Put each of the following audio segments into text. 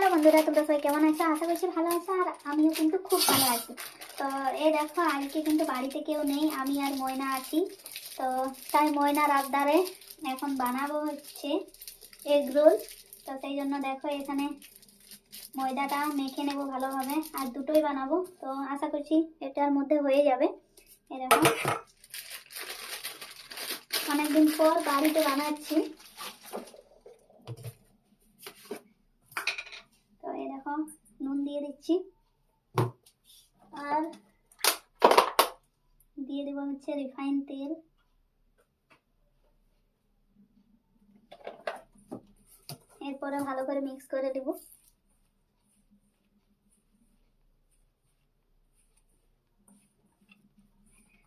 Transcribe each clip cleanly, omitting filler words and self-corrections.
Hello বন্ধুরা, তোমরা সবাই কেমন আছো? আশা করছি ভালো আছো, আর আমিও কিন্তু খুব ভালো আছি। তো এই দেখো, আজকে কিন্তু বাড়িতে কেউ নেই, আমি আর ময়না আছি। তো তাই ময়নার আবদারে এখন বানাবো হচ্ছে এগ রোল। তো সেই জন্য দেখো এখানে ময়দাটা মেখে নেবো ভালোভাবে, আর দুটোই বানাবো। তো আশা করছি এটার মধ্যে হয়ে যাবে। এরকম অনেকদিন পর বাড়িতে বানাচ্ছি। তো এই দেখো নুন দিয়ে দিচ্ছি, আর দিয়ে দেবো হচ্ছে রিফাইন তেল। এরপরে ভালো করে মিক্স করে দেব।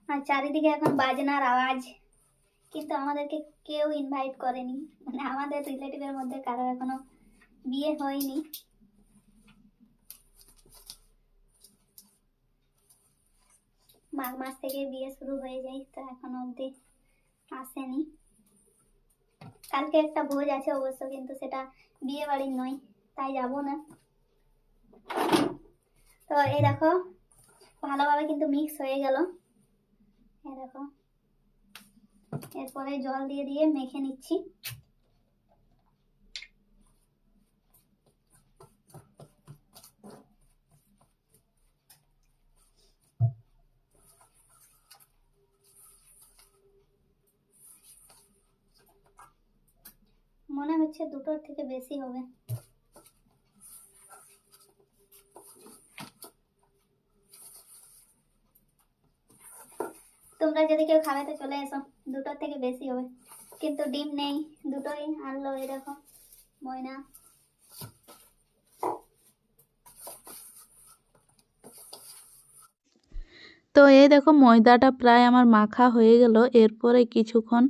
আর চারিদিকে এখন বাজনার আওয়াজ, কিন্তু আমাদেরকে কেউ ইনভাইট করেনি, মানে আমাদের রিলেটিভের মধ্যে কারো এখনো বিয়ে হয়নি। মাঘ মাস থেকে বিয়ে শুরু হয়ে যায়, তো এখনো অবধি আসেনি। কালকে একটা ভোজ আছে অবশ্য, কিন্তু সেটা বিয়ে বাড়ির নয়, তাই যাবো না। তো এই দেখো ভালোভাবে কিন্তু মিক্স হয়ে গেল। এই দেখো এরপরে জল দিয়ে দিয়ে মেখে নিচ্ছি। মনে হচ্ছে দুটোর থেকে বেশি হবে। তোমরা যদি কেউ খাবে তো চলে এসো, দুটোর থেকে বেশি হবে। কিন্তু ডিম নেই, দুটোই আনলো এই দেখো ময়না। তো এই দেখো ময়দাটা প্রায় আমার মাখা হয়ে গেল। এরপরে কিছুক্ষণ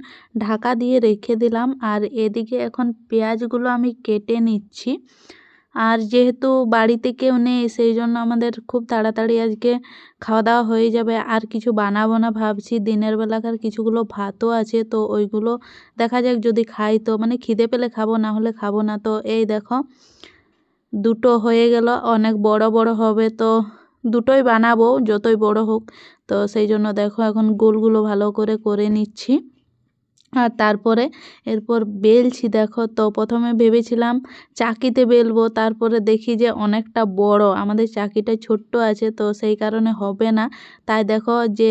ঢাকা দিয়ে রেখে দিলাম, আর এদিকে এখন পেঁয়াজগুলো আমি কেটে নিচ্ছি। আর যেহেতু বাড়িতে কেউ নেই, সেই জন্য আমাদের খুব তাড়াতাড়ি আজকে খাওয়া দাওয়া হয়ে যাবে। আর কিছু বানাবো না ভাবছি, দিনের বেলাকার কিছুগুলো ভাতও আছে, তো ওইগুলো দেখা যাক যদি খাই তো, মানে খিদে পেলে খাবো, না হলে খাবো না। তো এই দেখো দুটো হয়ে গেল, অনেক বড় বড় হবে, তো দুটোই বানাবো যতই বড় হোক। তো সেই জন্য দেখো এখন গোলগুলো ভালো করে করে নিচ্ছি, আর তারপরে এরপর বেলছি। দেখো তো প্রথমে ভেবেছিলাম চাকিতে বেলবো, তারপরে দেখি যে অনেকটা বড়, আমাদের চাকিটা ছোট্ট আছে, তো সেই কারণে হবে না। তাই দেখো যে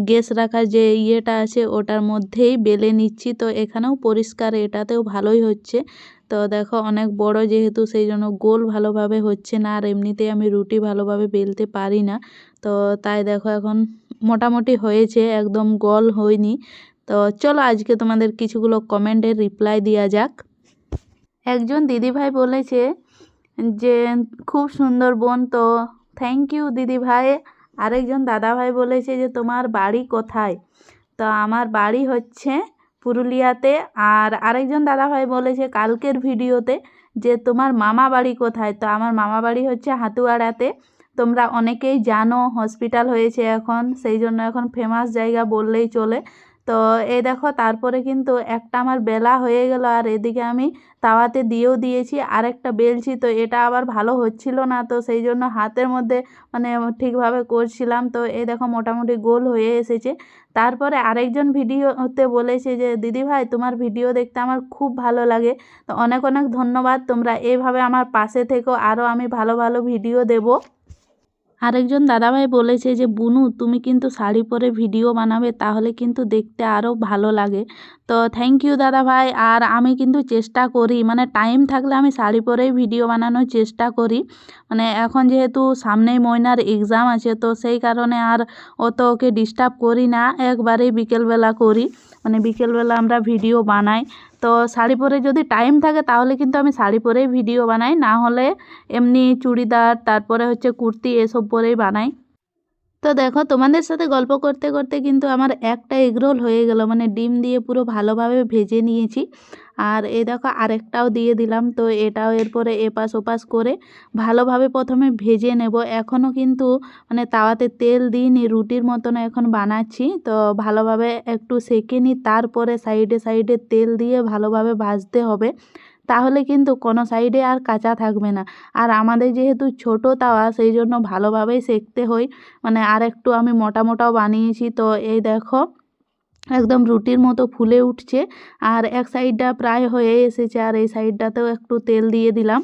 গ্যাস রাখার যে ইয়েটা আছে ওটার মধ্যেই বেলে নিচ্ছি। তো এখানেও পরিষ্কার, এটাতেও ভালোই হচ্ছে। তো দেখো অনেক বড় যেহেতু, সেই জন্য গোল ভালোভাবে হচ্ছে না, আর এমনিতেই আমি রুটি ভালোভাবে বেলতে পারি না। তো তাই দেখো এখন মোটামুটি হয়েছে, একদম গোল হয়নি। তো চলো আজকে তোমাদের কিছুগুলো কমেন্টের রিপ্লাই দেওয়া যাক। একজন দিদিভাই বলেছে যে খুব সুন্দর বোন, তো থ্যাংক ইউ দিদিভাই। আরেকজন দাদাভাই বলেছে যে তোমার বাড়ি কোথায়? তো আমার বাড়ি হচ্ছে পুরুলিয়াতে। আর আরেকজন দাদাভাই বলেছে কালকের ভিডিওতে যে তোমার মামা বাড়ি কোথায়? তো আমার মামা বাড়ি হচ্ছে হাতুয়াড়াতে। তোমরা অনেকেই জানো, হসপিটাল হয়েছে এখন, সেই জন্য এখন ফেমাস জায়গা বললেই চলে। তো এই দেখো তারপরে কিন্তু একটা আমার বেলা হয়ে গেল, আর এদিকে আমি তাওয়াতে দিয়েও দিয়েছি, আরেকটা বেলছি। তো এটা আবার ভালো হচ্ছিল না, তো সেই জন্য হাতের মধ্যে মানে ঠিকভাবে করছিলাম। তো এই দেখো মোটামুটি গোল হয়ে এসেছে। তারপরে আরেকজন ভিডিওতে বলেছে যে দিদিভাই তোমার ভিডিও দেখতে আমার খুব ভালো লাগে। তো অনেক অনেক ধন্যবাদ, তোমরা এইভাবে আমার পাশে থেকো, আরও আমি ভালো ভালো ভিডিও দেব। আরেকজন দাদাভাই বলেছে যে বুনু তুমি কিন্তু শাড়ি পরে ভিডিও বানাবে, তাহলে কিন্তু দেখতে আরও ভালো লাগে। তো থ্যাংক ইউ দাদাভাই। আর আমি কিন্তু চেষ্টা করি, মানে টাইম থাকলে আমি শাড়ি পরেই ভিডিও বানানোর চেষ্টা করি। মানে এখন যেহেতু সামনেই ময়নার এক্সাম আছে, তো সেই কারণে আর অত ওকে ডিস্টার্ব করি না, একবারেই বিকেলবেলা করি, মানে বিকেলবেলা আমরা ভিডিও বানাই। তো শাড়ি পরে যদি টাইম থাকে তাহলে কিন্তু আমি শাড়ি পরেই ভিডিও বানাই, না হলে এমনি চুড়িদার তারপরে হচ্ছে কুর্তি এসব পরেই বানাই। তো দেখো তোমাদের সাথে গল্প করতে করতে কিন্তু আমার একটা এগরোল হয়ে গেল, মানে ডিম দিয়ে পুরো ভালোভাবে ভেজে নিয়েছি। আর এই দেখো আরেকটাও দিয়ে দিলাম। তো এটাও এরপরে এপাশ ওপাশ করে ভালোভাবে প্রথমে ভেজে নেব। এখনও কিন্তু মানে তাওয়াতে তেল দিইনি, রুটির মতন এখন বানাচ্ছি। তো ভালোভাবে একটু সেঁকে নিই, তারপরে সাইডে সাইডে তেল দিয়ে ভালোভাবে ভাজতে হবে। তাহলে কিন্তু কোনো সাইডে আর কাঁচা থাকবে না। আর আমাদের যেহেতু ছোট তাওয়া সেই জন্য ভালোভাবেই সেঁকতে হয়। মানে আর একটু আমি মোটা মোটাও বানিয়েছি। তো এই দেখো একদম রুটির মতো ফুলে উঠছে, আর এক সাইডটা প্রায় হয়ে এসেছে, আর এই সাইডটাতেও একটু তেল দিয়ে দিলাম।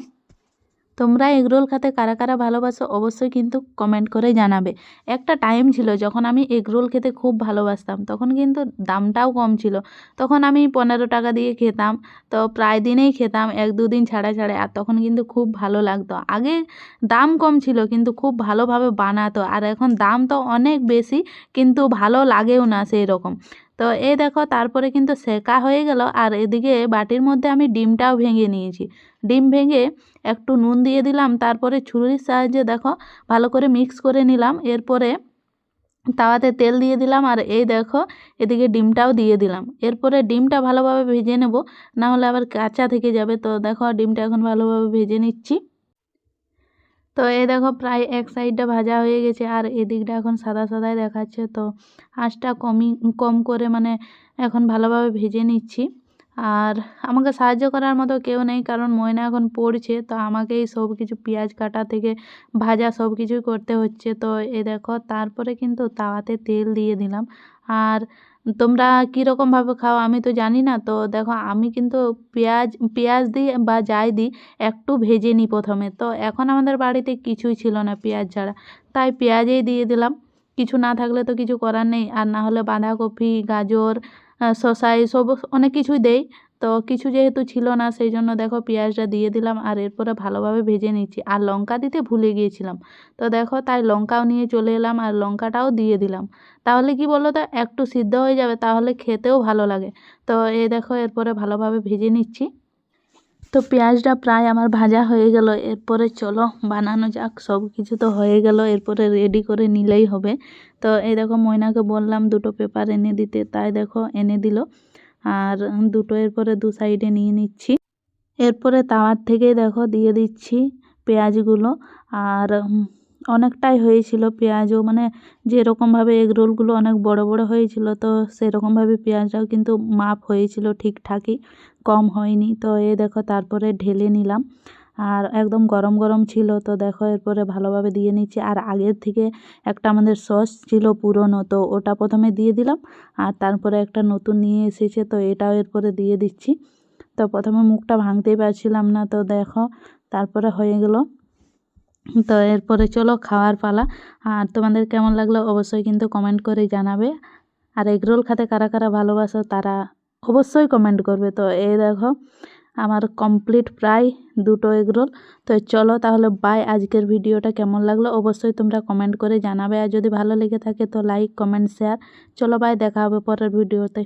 তোমরা এগরোল খেতে কারা কারা ভালোবাসো অবশ্যই কিন্তু কমেন্ট করে জানাবে। একটা টাইম ছিল যখন আমি এগরোল খেতে খুব ভালোবাসতাম, তখন কিন্তু দামটাও কম ছিল। তখন আমি 15 টাকা দিয়ে খেতাম। তো প্রায় দিনেই খেতাম, 1-2 দিন ছাড়া ছাড়া। আর তখন কিন্তু খুব ভালো লাগতো। আগে দাম কম ছিল কিন্তু খুব ভালোভাবে বানাতো, আর এখন দাম তো অনেক বেশি কিন্তু ভালো লাগেও না সেই রকম। তো এই দেখো তারপরে কিন্তু সেকা হয়ে গেল, আর এদিকে বাটির মধ্যে আমি ডিমটাও ভেঙে নিয়েছি। ডিম ভেঙে একটু নুন দিয়ে দিলাম, তারপরে ছুরির সাহায্যে দেখো ভালো করে মিক্স করে নিলাম। এরপরে তাওয়াতে তেল দিয়ে দিলাম, আর এই দেখো এদিকে ডিমটাও দিয়ে দিলাম। এরপরে ডিমটা ভালোভাবে ভেজে নেব, না হলে আবার কাঁচা থেকে যাবে। তো দেখো ডিমটা এখন ভালোভাবে ভেজে নিচ্ছি। তো এই দেখো প্রায় এক সাইডটা ভাজা হয়ে গেছে, আর এদিকটা এখন সাদা সাদাই দেখাচ্ছে। তো আঁচটা কম করে মানে এখন ভালোভাবে ভেজে নিচ্ছি। আর আমাকে সাহায্য করার মতো কেউ নেই, কারণ ময়না এখন পড়ছে। তো আমাকেই সব কিছু পেঁয়াজ কাটা থেকে ভাজা সব কিছুই করতে হচ্ছে। তো এই দেখো তারপরে কিন্তু তাওয়াতে তেল দিয়ে দিলাম। আর তোমরা কীরকমভাবে খাও আমি তো জানি না। তো দেখো আমি কিন্তু পেঁয়াজ দিই বা যাই দিই একটু ভেজে নিই প্রথমে। তো এখন আমাদের বাড়িতে কিছুই ছিল না পেঁয়াজ ছাড়া, তাই পেঁয়াজেই দিয়ে দিলাম। কিছু না থাকলে তো কিছু করার নেই। আর না হলে বাঁধাকপি, গাজর, শসা এসব অনেক কিছুই দেই। তো কিছু যেহেতু ছিল না সেই জন্য দেখো পেঁয়াজটা দিয়ে দিলাম, আর এরপরে ভালোভাবে ভেজে নিচ্ছি। আর লঙ্কা দিতে ভুলে গিয়েছিলাম, তো দেখো তাই লঙ্কাও নিয়ে চলে এলাম, আর লঙ্কাটাও দিয়ে দিলাম। তাহলে কি বলো তো একটু সিদ্ধ হয়ে যাবে, তাহলে খেতেও ভালো লাগে। তো এই দেখো এরপরে ভালোভাবে ভেজে নিচ্ছি। তো পেঁয়াজটা প্রায় আমার ভাজা হয়ে গেল। এরপরে চলো বানানো যাক। সব কিছু তো হয়ে গেল, এরপরে রেডি করে নিলেই হবে। তো এই দেখো ময়নাকে বললাম দুটো পেপার এনে দিতে, তাই দেখো এনে দিল। আর দুটো এরপরে দু সাইডে নিয়ে নিচ্ছি। এরপরে তাওয়ার থেকেই দেখো দিয়ে দিচ্ছি পেঁয়াজগুলো। আর অনেকটাই হয়েছিল পেঁয়াজও, মানে যেরকমভাবে এগ রোলগুলো অনেক বড় বড় হয়েছিল, তো সেরকমভাবে পেঁয়াজটাও কিন্তু মাপ হয়েছিল ঠিকঠাকই, কম হয়নি। তো এই দেখো তারপরে ঢেলে নিলাম, আর একদম গরম গরম ছিল। তো দেখো এরপরে ভালোভাবে দিয়ে নিচ্ছি। আর আগের থেকে একটা আমাদের সস ছিল পুরনো, তো ওটা প্রথমে দিয়ে দিলাম। আর তারপরে একটা নতুন নিয়ে এসেছে, তো এটাও এরপরে দিয়ে দিচ্ছি। তো প্রথমে মুখটা ভাঙতেই পারছিলাম না, তো দেখো তারপরে হয়ে গেল। তো এরপরে চলো খাওয়ার পালা। আর তোমাদের কেমন লাগলো অবশ্যই কিন্তু কমেন্ট করে জানাবে। আর এগরোল খেতে কারা কারা ভালোবাসো তারা অবশ্যই কমেন্ট করবে। তো এই দেখো আমার কমপ্লিট প্রায় দুটো এগরোল। তো চলো তাহলে বাই। আজকের ভিডিওটা কেমন লাগলো অবশ্যই তোমরা কমেন্ট করে জানাবে, আর যদি ভালো লেগে থাকে তো লাইক, কমেন্ট, শেয়ার। চলো বাই, দেখা হবে পরের ভিডিওতে।